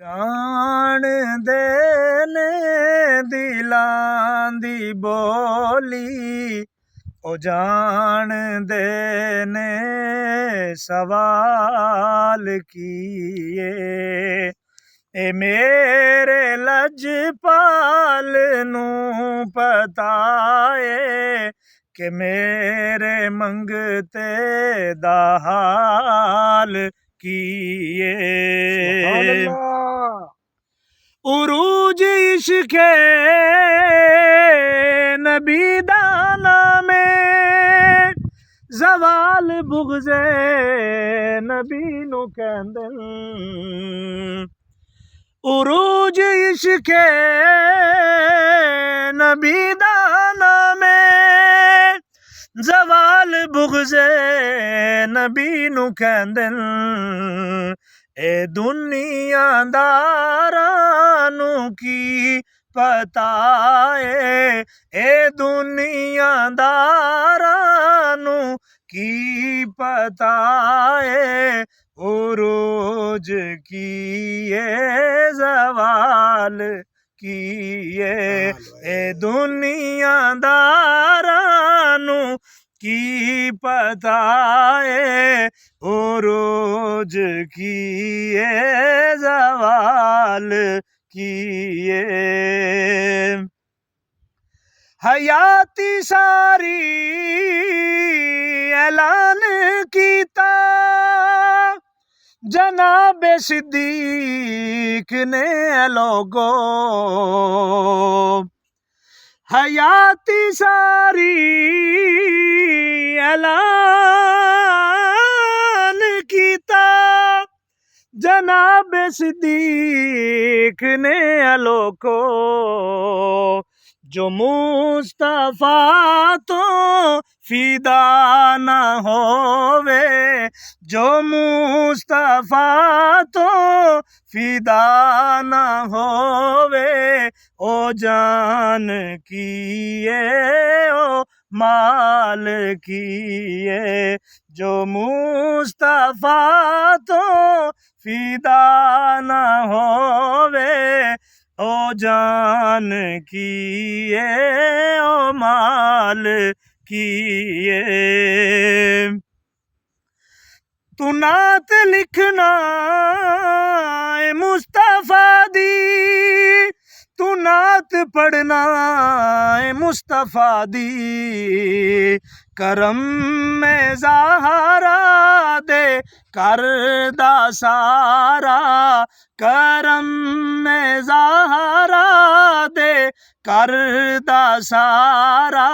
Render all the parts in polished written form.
ਜਾਣ ਦੇ ਨੇ ਦਿਲਾਂ ਦੀ ਬੋਲੀ, ਉਹ ਜਾਣਦੇ ਨੇ ਸਵਾਲ ਕੀਏ। ਇਹ ਮੇਰੇ ਲਜਪਾਲ ਨੂੰ ਪਤਾ ਏ ਕਿ ਮੇਰੇ ਮੰਗਤੇ ਦਾ ਹਾਲ ਕੀਏ। उरूज इश्क़े नबी दा नामे, ज़वाल बुग़्ज़े नबी नू कहंदे। उरूज इश्क़े नबी दा नामे, ज़वाल बुग़्ज़े नबी नू कहंदे। ए दुनियादारां नू की पता है, ए दुनियादारां नू की पता है। उरूज किए ज़वाल किए, ए दुनियादारां नू की पता है। उरूज किए ज़वाल किए। हयाती सारी ऐलान कीता जनाब सिद्दीक ने लोगो। हयाती सारी ऐलान कीता जनाब सिद्दीक ने लोगो। जो मुस्तफा तो फिदा न होवे, जो मुस्तफा तो फिदा न होवे। ओ जान किए ओ माल किए, जो मुस्तफा तो फिदा न होवे। ओ जान किए ओ माल किए। तू नात लिखना है मुस्तफा दी, तू नात पढ़ना है मुस्तफा दी। करम में ज़हरा दे करदा सारा, करम में ज़हरा दे करदा सारा।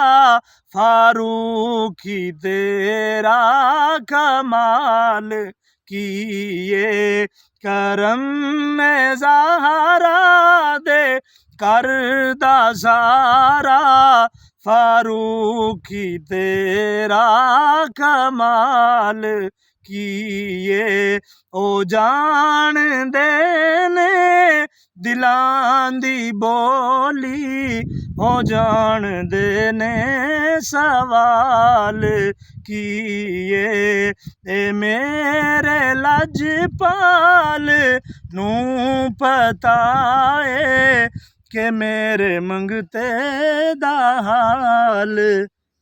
फारूकी तेरा कमाल किए, करम में ज़हरा दे करदा सारा। फारूकी तेरा कमाल किए। ओ जान देने दिलां दी बोली, ओ जान देने सवाल किए। ए मेरे लजपाल नू पता है कि मेरे मंगते दा हाल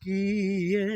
किए।